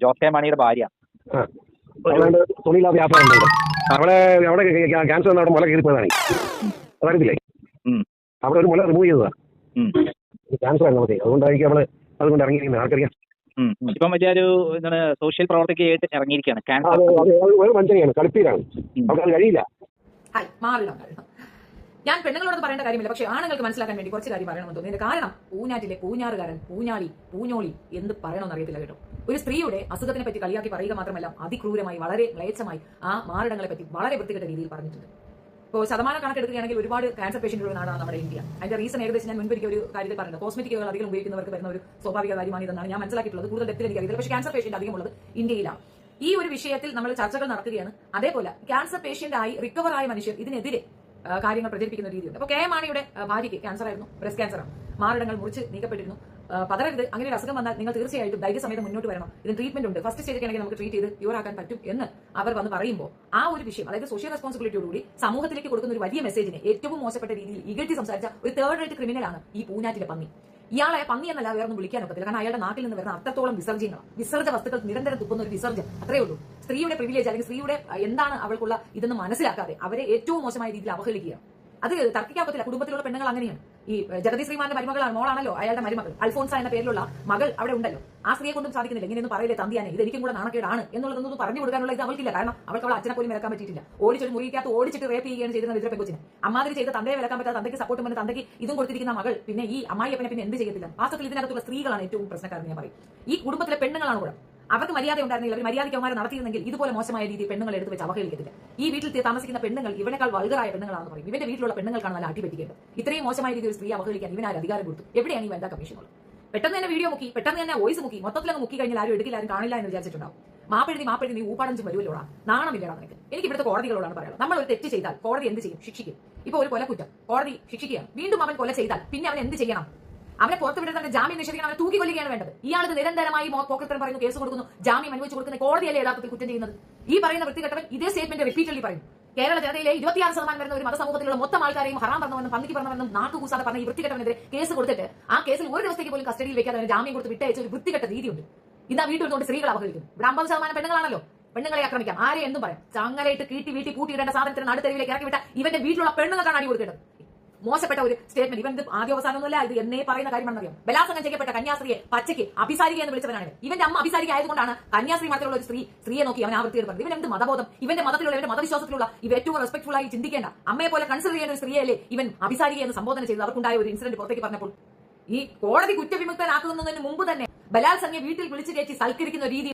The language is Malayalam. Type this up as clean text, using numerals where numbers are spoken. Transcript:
ജോസ് കെ മാണിയുടെ ഭാര്യ. തുണിയില്ലാ വ്യാപാരം ഉണ്ട് അവിടെ. അവിടെ ക്യാൻസർ അവിടെ മുല കയറിപ്പോയതാണ്. അതറിയത്തില്ലേ? അവിടെ ഒരു മുല റിമൂവ് ചെയ്തതാണ്. ക്യാൻസർ ആയിരുന്നു നമുക്ക്. അതുകൊണ്ടായിരിക്കും അവള് അതുകൊണ്ട് ഇറങ്ങിയിരിക്കുന്നത്. ആർക്കറിയാം. ഇപ്പം വലിയൊരു എന്താണ് സോഷ്യൽ പ്രവർത്തകയായിട്ട് ഇറങ്ങിയിരിക്കുകയാണ്. ക്യാൻസർ ഒരു വഞ്ചനയാണ്, കളിപ്പീരാണ്. അവർക്ക് അത് കഴിയില്ല. ഞാൻ പെണ്ണുങ്ങളോട് പറയേണ്ട കാര്യമില്ല, പക്ഷേ ആണുങ്ങൾക്ക് മനസ്സിലാക്കാൻ വേണ്ടി കുറച്ച് കാര്യം പറയണമെന്ന് തോന്നി. കാരണം പൂഞ്ഞാറ്റിലെ പൂഞ്ഞാറുകാരൻ, പൂഞ്ഞാളി, പൂഞ്ഞോളി എന്ത് പറയണമെന്ന് അറിയത്തില്ല കേട്ടോ. ഒരു സ്ത്രീയുടെ അസുഖത്തിനെ പറ്റി കളിയാക്കി പറയുക മാത്രമല്ല, അതിക്രൂരമായി വളരെ മ്ലേച്ഛമായി ആ മാറിടങ്ങളെ പറ്റി വളരെ വൃത്തികെട്ട രീതിയിൽ പറഞ്ഞിട്ടുണ്ട്. ഇപ്പോൾ ശതമാനം കണക്കെടുക്കുകയാണെങ്കിൽ ഒരുപാട് ക്യാൻസർ പേഷ്യന്റുള്ള നാടാണ് നമ്മുടെ ഇന്ത്യ. അതിന്റെ റീസൺ ഏകദേശം ഞാൻ മുൻപൊരിക്കൽ ഒരു കാര്യത്തിൽ പറഞ്ഞത്, കോസ്മെറ്റിക്കുകൾ അധികം ഉപയോഗിക്കുന്നവർക്ക് വരുന്ന ഒരു സ്വാഭാവിക കാര്യമാണ് ഇതെന്നാണ് ഞാൻ മനസ്സിലാക്കിയിട്ടുള്ളത്. കൂടുതൽ ഡെപ്തിൽ എനിക്കറിയില്ല. പക്ഷേ ക്യാൻസർ പേഷ്യന്റ് അധികമുള്ളത് ഇന്ത്യയിലാണ്. ഈ ഒരു വിഷയത്തിൽ നമ്മൾ ചർച്ചകൾ നടക്കുകയാണ്. അതേപോലെ ക്യാൻസർ പേഷ്യന്റ് ആയി റിക്കവർ ആയ മനുഷ്യർ ഇതിനെതിരെ കാര്യങ്ങൾ പ്രചരിപ്പിക്കുന്ന രീതിയുണ്ട്. അപ്പോൾ കെ മാണിയുടെ ഭാര്യയ്ക്ക് ക്യാൻസർ ആയിരുന്നു, ബ്രസ്റ്റ് ക്യാൻസറാണ്. മാറിടങ്ങൾ മുറിച്ച് നീക്കപ്പെട്ടിരുന്നു. പതറരുത്, അങ്ങനെ ഒരു അസുഖം വന്നാൽ നിങ്ങൾ തീർച്ചയായിട്ടും ധൈര്യസമേതം മുന്നോട്ട് വരണം. ഇതിന് ട്രീറ്റ്മെന്റ് ഉണ്ട്, ഫസ്റ്റ് സ്റ്റേജ് ആണെങ്കിൽ നമുക്ക് ട്രീറ്റ് ചെയ്ത് ക്യൂർ ആക്കാൻ പറ്റും എന്ന് അവർ വന്ന് പറയുമ്പോൾ ആ ഒരു വിഷയം, അതായത് സോഷ്യൽ റെസ്പോൺസിബിലിറ്റിയോടുകൂടി സമൂഹത്തിലേക്ക് കൊടുക്കുന്ന ഒരു വലിയ മെസ്സേജിനെ ഏറ്റവും മോശപ്പെട്ട രീതിയിൽ ഇകഴ്ത്തി സംസാരിച്ച ഒരു തേർഡ് റേറ്റ് ക്രിമിനലാണ് ഈ പൂഞ്ഞാറ്റിലെ പന്നി. ഇയാളെ പന്നി എന്നല്ല വേറൊന്നും വിളിക്കാൻ ഒക്കത്തില്ല. കാരണം അയാളുടെ നാട്ടിൽ നിന്ന് വരുന്ന അത്രത്തോളം വിസർജ വസ്തുക്കൾ നിരന്തരം തുപ്പുന്ന ഒരു വിസർജൻ അത്രേ ഉള്ളൂ. സ്ത്രീയുടെ പ്രിവിലേജ് അല്ലെങ്കിൽ സ്ത്രീയുടെ എന്താണ് അവൾക്കുള്ള ഇതെന്ന് മനസ്സിലാക്കാതെ അവരെ ഏറ്റവും മോശമായ രീതിയിൽ അവഹേളിക്കുകയാണ്. അത് തർക്കിക്കാൻ പറ്റില്ല. കുടുംബത്തിലുള്ള പെണ്ണുങ്ങൾ അങ്ങനെയാണ്. ഈ ജഗതി ശ്രീമാന്റെ മരുമകളാണ്, മോളാണല്ലോ അയാളുടെ മരുമകൾ. അൽഫോൻസ എന്ന പേരിലുള്ള മകൾ അവിടെ ഉണ്ടല്ലോ. ആ സ്ത്രീയെ കൊണ്ടും സാധിക്കുന്നില്ല. ഇങ്ങനെയൊന്നും പറയില്ലേ തന്തിയാനെ, ഇത് എനിക്കും കൂടെ നാണക്കേടാണ് എന്നുള്ളതൊന്നും പറഞ്ഞു കൊടുക്കാനുള്ള ഇത് അവൾക്കില്ല. കാരണം അവൾക്ക് അവൾ അച്ഛനെ പോലും വിലക്കാൻ പറ്റിയിട്ടില്ല. ഓടിച്ചൊരു മുറിക്കകത്ത് ഓടിച്ചിട്ട് റേപ്പ് ചെയ്യുകയാണ് ചെയ്തിരുന്ന വിദ്ര പെങ്കൊച്ചിനെ. അമ്മാതിരി ചെയ്ത് തന്തയെ വിലക്കാൻ പറ്റാതെ തന്തയ്ക്ക് സപ്പോർട്ട് പറഞ്ഞ് തന്തയ്ക്ക് ഇതും കൊടുത്തിരിക്കുന്ന മകൾ പിന്നെ ഈ അമ്മായിയപ്പനെ പിന്നെ എന്ത് ചെയ്യത്തില്ല. വാസ്തവത്തിൽ ഇതിനകത്തുള്ള സ്ത്രീകളാണ് ഏറ്റവും പ്രശ്നക്കാരെന്ന് ഞാൻ പറയും. ഈ കുടുംബത്തിലെ പെണ്ണുങ്ങളാണ് കൂടെ. അവർക്ക് മര്യാദ ഉണ്ടായിരുന്നില്ല. അവർ മര്യാദയ്ക്കവന്മാരെ നടത്തിയിരുന്നെങ്കിൽ ഇതുപോലെ മോശമായ രീതിയിൽ പെണ്ണുങ്ങൾ എടുത്ത് വെച്ച് അവഹേളിക്കത്തില്ല. ഈ വീട്ടിൽ താമസിക്കുന്ന പെണ്ണുങ്ങൾ ഇവനേക്കാൾ വൾഗറായ പെണ്ണുങ്ങളാണെന്ന് പറയും. ഇവന്റെ വീട്ടിലുള്ള പെണ്ണുങ്ങൾക്കാണ് നല്ല അടിപറ്റിക്കേണ്ടത്. ഇത്രയും മോശമായ രീതിയിൽ ഒരു സ്ത്രീ അവഹേളിക്കാൻ ഇവനാര് അധികാരം കൊടുത്തു? എവിടെയാണ് ഈ വനിതാ കമ്മീഷനുകൾ? പെട്ടെന്ന് തന്നെ വീഡിയോ മുക്കി, പെട്ടെന്ന് തന്നെ വോയിസ് മുക്കി, മൊത്തത്തിലങ്ങ് മുക്കി കഴിഞ്ഞാൽ ആരും എടുക്കില്ല, ആരും കാണില്ല എന്ന് വിചാരിച്ചിട്ടുണ്ടാവും. മാപ്പെഴുതി നീ ഊപ്പാടഞ്ചും വരുമല്ലോടാ, നാണമില്ലടാ നിനക്ക്. എനിക്ക് ഇവിടുത്തെ കോടതികളോടാണ് പറയാം. നമ്മൾ ഒരു തെറ്റ് ചെയ്താൽ കോടതി എന്ത് ചെയ്യും? ശിക്ഷിക്കും. ഇപ്പൊ ഒരു കൊലക്കുറ്റം കോടതി ശിക്ഷിക്കുകയാണ്. വീണ്ടും അവൻ കൊല ചെയ്താൽ പിന്നെ അവൻ എന്ത് ചെയ്യണം? അവനെ പുറത്തുവിടുന്ന ജാമ്യം നിഷേധിക്കണം, അവനെ തൂക്കി കൊല്ലുകയാണ് വേണ്ടത്. ഇയാൾക്ക് നിരന്തരമായി പോക്കത്തരം പറയുന്നു, കേസ് കൊടുക്കുന്നു, ജാമ്യം അനുവദിച്ചു കൊടുക്കുന്ന കോടതിയല്ലേ യഥാർത്ഥത്തിൽ കുറ്റം ചെയ്യുന്നത്? ഈ പറയുന്ന വൃത്തികെട്ടവൻ ഇതേ സ്റ്റേറ്റ്മെന്റ് റിപ്പീറ്റഡ്ലി പറയും. കേരള ജനതയിലെ 26% വരുന്ന ഒരു മതസമൂഹത്തിലുള്ള മൊത്തം ആൾക്കാരെയും ഹറാം പറഞ്ഞവെന്നും പന്നിക്ക് പറഞ്ഞവെന്നും നാക്കുകൂസാതെ പറഞ്ഞ ഈ വൃത്തികെട്ടവനെതിരെ കേസ് കൊടുത്തിട്ട് ആ കേസിൽ ഒരു ദിവസത്തേക്ക് പോലും കസ്റ്റഡിയിൽ വെക്കാതെ അവന് ജാമ്യം കൊടുത്ത് വിട്ടയച്ച ഒരു വൃത്തികെട്ട രീതിയുണ്ട്. ഇതാ വീട്ടിൽ കൊണ്ട് സ്ത്രീകൾ അവഹേളിക്കുന്നു. ഇവിടെ 50% പെണ്ണുങ്ങളാണല്ലോ. പെണ്ണുങ്ങളെ ആക്രമിക്കാം, ആരെ എന്തും പറയാം. ചങ്ങലയിട്ട് വീട്ടി പൂട്ടിയിടേണ്ട സാധനത്തിന് നടുത്തെരുവിലേക്ക് ഇറക്കി വിട്ട ഇവന്റെ വീട്ടിലുള്ള പെണ്ണുങ്ങൾക്കാണ് അടി കൊടുക്കേണ്ടത്. മോശപ്പെട്ട ഒരു സ്റ്റേറ്റ്മെന്റ്. ഇവൻ ഇത് ആദ്യാവസാനമൊന്നുമല്ല, ഇത് എന്നേ പറയുന്ന കാര്യമാണെന്നറിയാം. ബലാത്സംഗം ചെയ്യപ്പെട്ട കന്യാസ്ത്രീയെ പച്ചയ്ക്ക് അഭിസാരിക എന്ന് വിളിച്ചവനാണ്. ഇവന്റെ അമ്മ അഭിസാരിക ആയതുകൊണ്ടാണ് കന്യാസ്ത്രീ മതത്തിലുള്ള ഒരു സ്ത്രീയെ നോക്കി അവൻ ആവൃത്തി എടുക്കുന്നത്. ഇവൻ എന്ത് മതബോധം? ഇവന്റെ മതത്തിലുള്ള ഇവന്റെ മതവിശ്വാസത്തിലുള്ള ഇവ ഏറ്റവും റെസ്പെക്ട്ഫുൾ ആയി ചിന്തിക്കേണ്ട, അമ്മയെ പോലെ കൺസിഡർ ചെയ്യേണ്ട ഒരു സ്ത്രീയല്ലേ ഇവൻ അഭിസാരിക എന്ന് സംബോധന ചെയ്ത് അവർക്കുണ്ടായ ഒരു ഇൻസിഡന്റ് പുറത്തേക്ക് പറഞ്ഞപ്പോൾ ഈ കോടതി കുറ്റവിമുക്തനാക്കുന്നതിന് മുമ്പ് തന്നെ ബലാത്സംഗം വീട്ടിൽ വിളിച്ചു കയറ്റി സൽക്കരിക്കുന്ന രീതി